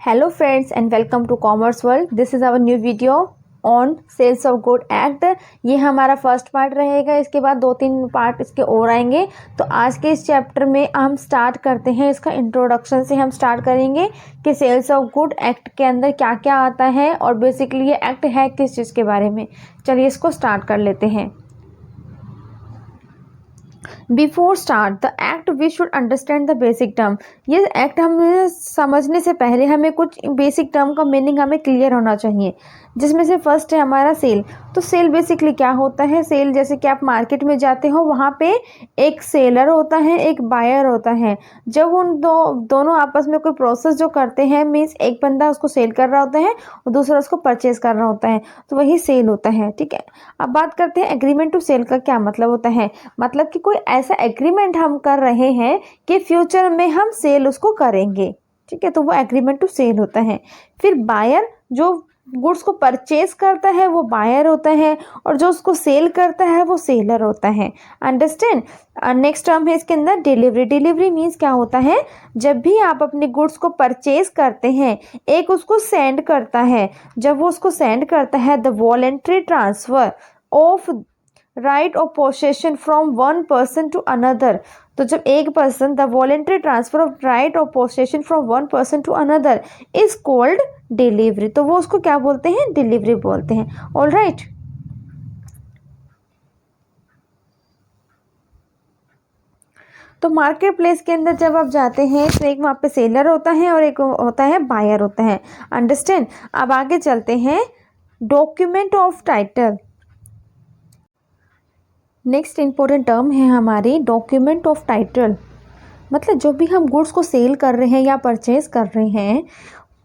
Hello friends and welcome to commerce world. This is our new video on sale of good act. ये हमारा first part रहेगा, इसके बाद 2-3 part इसके और आएंगे। तो आज के इस चैप्टर में हम स्टार्ट करते हैं, इसका इंट्रोडक्शन से हम स्टार्ट करेंगे कि सेल्स ऑफ गुड एक्ट के अंदर क्या क्या आता है और बेसिकली ये एक्ट है किस चीज़ के बारे में। चलिए इसको स्टार्ट कर लेते हैं। Before start the act we should understand the basic term. ये एक्ट हमें समझने से पहले हमें कुछ बेसिक टर्म का मीनिंग हमें क्लियर होना चाहिए, जिसमें से फर्स्ट है हमारा सेल। तो सेल बेसिकली क्या होता है? सेल जैसे कि आप मार्केट में जाते हो, वहाँ पे एक सेलर होता है, एक बायर होता है। जब उन दोनों आपस में कोई प्रोसेस जो करते हैं, मीन्स एक बंदा उसको सेल कर रहा होता है और दूसरा उसको परचेज कर रहा होता है, तो वही सेल होता है। ठीक है, अब बात करते हैं एग्रीमेंट टू सेल का क्या मतलब होता है। मतलब कि कोई ऐसा एग्रीमेंट हम कर रहे हैं कि फ्यूचर में हम सेल उसको करेंगे। ठीक है, तो वो एग्रीमेंट टू सेल होता है। फिर बायर जो गुड्स को परचेज करता है वो बायर होता है, और जो उसको सेल करता है वो सेलर होता है। अंडरस्टैंड। नेक्स्ट टर्म है इसके अंदर डिलीवरी। डिलीवरी मीन्स क्या होता है? जब भी आप अपने गुड्स को परचेज करते हैं, एक उसको सेंड करता है। जब वो उसको सेंड करता है, the voluntary transfer of right of possession from one person to another. तो जब एक person, the voluntary transfer of right of possession from one person to another is called delivery, तो वो उसको क्या बोलते हैं? डिलीवरी बोलते हैं। All right. तो मार्केट प्लेस के अंदर जब आप जाते हैं तो एक वहाँ पे सेलर होता है और एक होता है बायर होता है। अंडरस्टैंड। अब आगे चलते हैं। Document of title. Next important term है हमारी डॉक्यूमेंट ऑफ टाइटल। मतलब जो भी हम गुड्स को सेल कर रहे हैं या परचेज कर रहे हैं,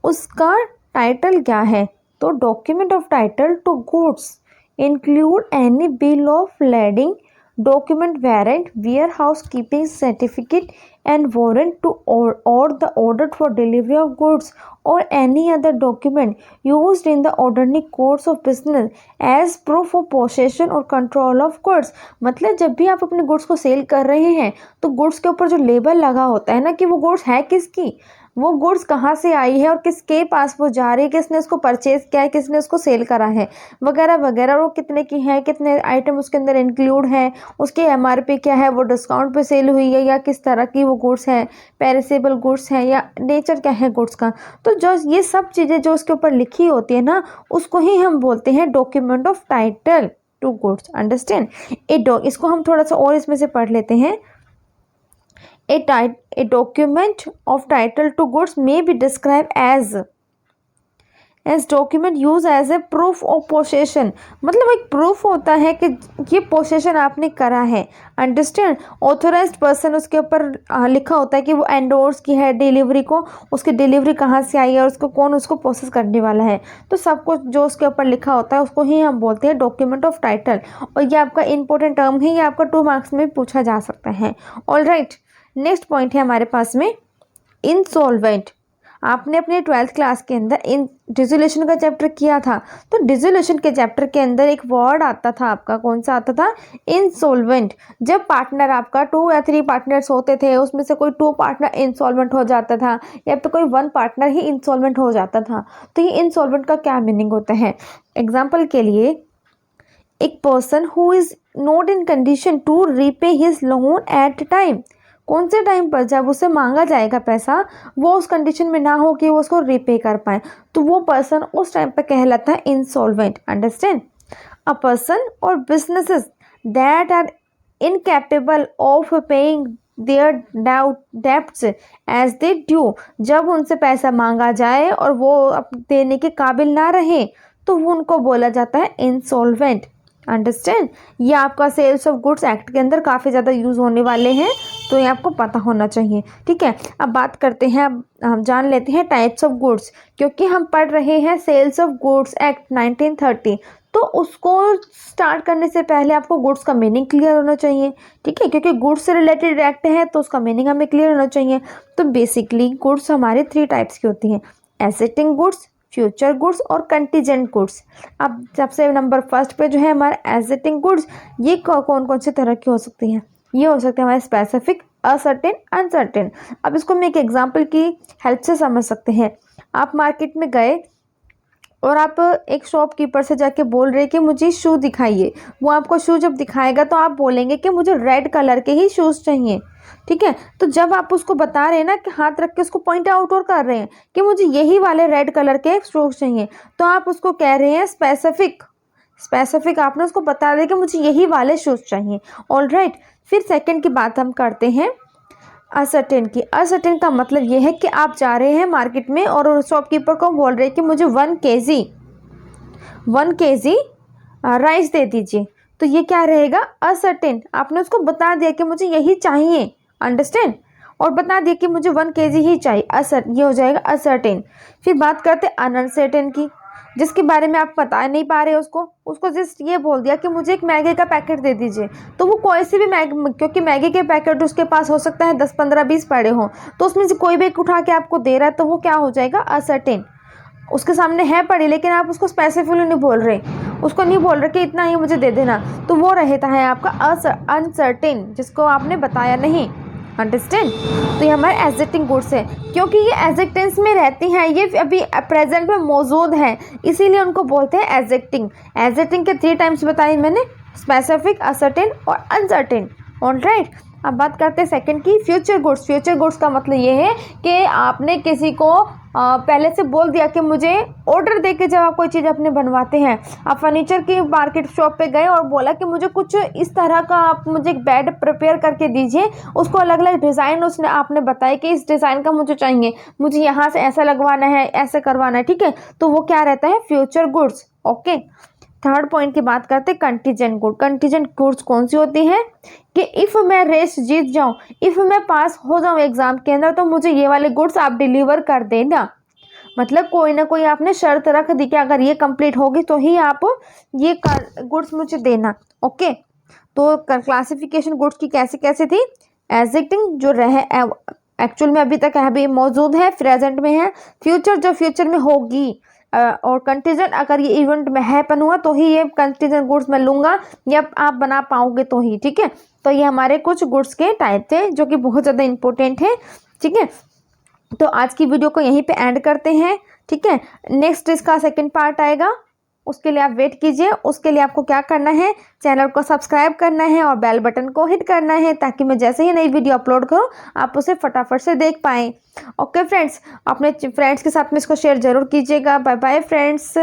उसका टाइटल क्या है? तो document of title to goods include any bill of lading, document warrant, warehouse keeping certificate and warrant to or the order for delivery of goods or any other document used in the ordinary course of business as proof of possession or control of goods। मतलब जब भी आप अपने goods को cell कर रहे हैं तो गुड्स के ऊपर जो लेबल लगा होता है ना कि वो गुड्स है किसकी, वो गुड्स कहाँ से आई है और किसके पास वो जा रही है, किसने उसको परचेज किया है, किसने उसको सेल करा है, वगैरह वगैरह, वो कितने की है, कितने आइटम उसके अंदर इंक्लूड है, उसकी एमआरपी क्या है, वो डिस्काउंट पे सेल हुई है या किस तरह की वो गुड्स है, पेरिसेबल गुड्स हैं या नेचर क्या है गुड्स का। तो जो ये सब चीज़ें जो उसके ऊपर लिखी होती है ना, उसको ही हम बोलते हैं document of title to goods. Understand. इसको हम थोड़ा सा और इसमें से पढ़ लेते हैं। A document of title to goods may be described as document used as a proof of possession। मतलब एक प्रूफ होता है कि ये पोसेशन आपने करा है। अंडरस्टैंड। ऑथोराइज्ड पर्सन उसके ऊपर लिखा होता है कि वो एंडोर्स की है डिलीवरी को, उसकी डिलीवरी कहाँ से आई है और उसको कौन उसको प्रोसेस करने वाला है। तो सब कुछ जो उसके ऊपर लिखा होता है उसको ही हम बोलते हैं डॉक्यूमेंट ऑफ टाइटल। और ये आपका इंपॉर्टेंट टर्म है, ये आपका 2 मार्क्स में पूछा जा सकता है। All right. नेक्स्ट पॉइंट है हमारे पास में इंसॉल्वेंट। आपने अपने 12th क्लास के अंदर इन डिसोल्यूशन का चैप्टर किया था, तो डिसोल्यूशन के चैप्टर के अंदर एक वर्ड आता था आपका, कौन सा आता था? इंसॉल्वेंट। जब पार्टनर आपका 2 या 3 पार्टनर्स होते थे, उसमें से कोई 2 पार्टनर इंसॉल्वेंट हो जाता था या फिर कोई 1 पार्टनर ही इंसॉल्वेंट हो जाता था, तो ये इंसॉल्वेंट का क्या मीनिंग होता है? एग्जाम्पल के लिए, एक person who is not in condition to repay his loan at time. कौन से टाइम पर? जब उसे मांगा जाएगा पैसा, वो उस कंडीशन में ना हो कि वो उसको रीपे कर पाए, तो वो पर्सन उस टाइम पर कहलाता है इंसॉल्वेंट। अंडरस्टैंड। अ पर्सन और businesses that are incapable of paying their debts as they due. जब उनसे पैसा मांगा जाए और वो देने के काबिल ना रहे, तो वो उनको बोला जाता है इंसॉल्वेंट। अंडरस्टैंड। ये आपका सेल्स ऑफ गुड्स एक्ट के अंदर काफ़ी ज़्यादा यूज़ होने वाले हैं, तो ये आपको पता होना चाहिए। ठीक है, अब बात करते हैं, अब हम जान लेते हैं टाइप्स ऑफ गुड्स, क्योंकि हम पढ़ रहे हैं सेल्स ऑफ गुड्स एक्ट 1930। तो उसको स्टार्ट करने से पहले आपको गुड्स का मीनिंग क्लियर होना चाहिए। ठीक है, क्योंकि गुड्स से रिलेटेड एक्ट है तो उसका मीनिंग हमें क्लियर होना चाहिए। तो बेसिकली गुड्स हमारे 3 टाइप्स की होती हैं, एसेटिंग गुड्स, फ्यूचर गुड्स और कंटीजेंट गुड्स। अब सबसे नंबर फर्स्ट पे जो है हमारे एसेटिंग गुड्स, ये कौन कौन से तरह की हो सकती हैं? ये हो सकते हैं हमारे स्पेसिफिक, असर्टेन, अनसर्टेन। अब इसको हम एक एग्जांपल की हेल्प से समझ सकते हैं। आप मार्केट में गए और आप एक शॉपकीपर से जाके बोल रहे कि मुझे शू दिखाइए, वो आपको शू जब दिखाएगा तो आप बोलेंगे कि मुझे रेड कलर के ही शूज़ चाहिए, ठीक है। तो जब आप उसको बता रहे हैं ना कि हाथ रख के उसको पॉइंट आउट और कर रहे हैं कि मुझे यही वाले रेड कलर के शूज़ चाहिए, तो आप उसको कह रहे हैं स्पेसिफिक आपने उसको बता दिया कि मुझे यही वाले शूज़ चाहिए। ऑलराइट, फिर सेकंड की बात हम करते हैं असर्टेन की। असर्टेन का मतलब ये है कि आप जा रहे हैं मार्केट में और शॉपकीपर को बोल रहे हैं कि मुझे 1 केजी राइस दे दीजिए, तो ये क्या रहेगा? असर्टेन। आपने उसको बता दिया कि मुझे यही चाहिए, अंडरस्टैंड, और बता दिया कि मुझे 1 केजी ही चाहिए, ये हो जाएगा असर्टेन। फिर बात करते हैं अनसर्टेन की, जिसके बारे में आप बता नहीं पा रहे उसको जस्ट ये बोल दिया कि मुझे एक मैगी का पैकेट दे दीजिए, तो वो कोई सी भी मैगी, क्योंकि मैगी के पैकेट उसके पास हो सकता है 10 15 20 पड़े हों, तो उसमें से कोई भी एक उठा के आपको दे रहा है, तो वो क्या हो जाएगा? असर्टेन। उसके सामने है पड़ी लेकिन आप उसको स्पेसिफिकली नहीं बोल रहे, उसको नहीं बोल रहे कि इतना ही मुझे दे देना, तो वो रहता है आपका अनसर्टेन, जिसको आपने बताया नहीं, अंडरस्टैंड। तो ये हमारे एग्जिस्टिंग गुड्स है, क्योंकि ये एग्जिस्टेंस में रहती हैं, ये अभी प्रेजेंट में मौजूद हैं, इसीलिए उनको बोलते हैं एग्जिस्टिंग। एग्जिस्टिंग के 3 टाइम्स बताए मैंने, स्पेसिफिक, असर्टेन और अनसर्टेन। ऑलराइट, अब बात करते हैं सेकंड की, फ्यूचर गुड्स। फ्यूचर गुड्स का मतलब ये है कि आपने किसी को पहले से बोल दिया कि मुझे ऑर्डर दे के, जब आप कोई चीज़ अपने बनवाते हैं, आप फर्नीचर की मार्केट शॉप पे गए और बोला कि मुझे कुछ इस तरह का आप मुझे एक बेड प्रिपेयर करके दीजिए, उसको अलग अलग डिज़ाइन उसने आपने बताया कि इस डिज़ाइन का मुझे चाहिए, मुझे यहाँ से ऐसा लगवाना है, ऐसे करवाना है, ठीक है, तो वो क्या रहता है? Future goods. Okay, third point की बात करते हैं कंटीजेंट गुड। कंटीजेंट गुड्स कौन सी होती है कि इफ़ मैं रेस जीत जाऊं, इफ़ मैं पास हो जाऊं एग्ज़ाम के अंदर, तो मुझे ये वाले गुड्स आप डिलीवर कर देना। मतलब कोई ना कोई आपने शर्त रख दी कि अगर ये कंप्लीट होगी तो ही आप ये गुड्स मुझे देना। ओके, तो क्लासिफिकेशन गुड्स की कैसे कैसे थी? एग्जिस्टिंग जो रहे एक्चुअल में अभी तक अभी मौजूद है, प्रेजेंट में है, फ्यूचर जो फ्यूचर में होगी, और कंटीजेंट अगर ये इवेंट में हैपन हुआ तो ही ये कंटीजेंट गुड्स मैं लूँगा, या आप बना पाओगे तो ही, ठीक है। तो ये हमारे कुछ गुड्स के टाइप थे जो कि बहुत ज़्यादा इंपॉर्टेंट है, ठीक है। तो आज की वीडियो को यहीं पे एंड करते हैं, ठीक है। नेक्स्ट इसका सेकंड पार्ट आएगा, उसके लिए आप वेट कीजिए। उसके लिए आपको क्या करना है? चैनल को सब्सक्राइब करना है और बेल बटन को हिट करना है, ताकि मैं जैसे ही नई वीडियो अपलोड करूं आप उसे फटाफट से देख पाएँ। ओके फ्रेंड्स, अपने फ्रेंड्स के साथ में इसको शेयर ज़रूर कीजिएगा। Bye bye friends.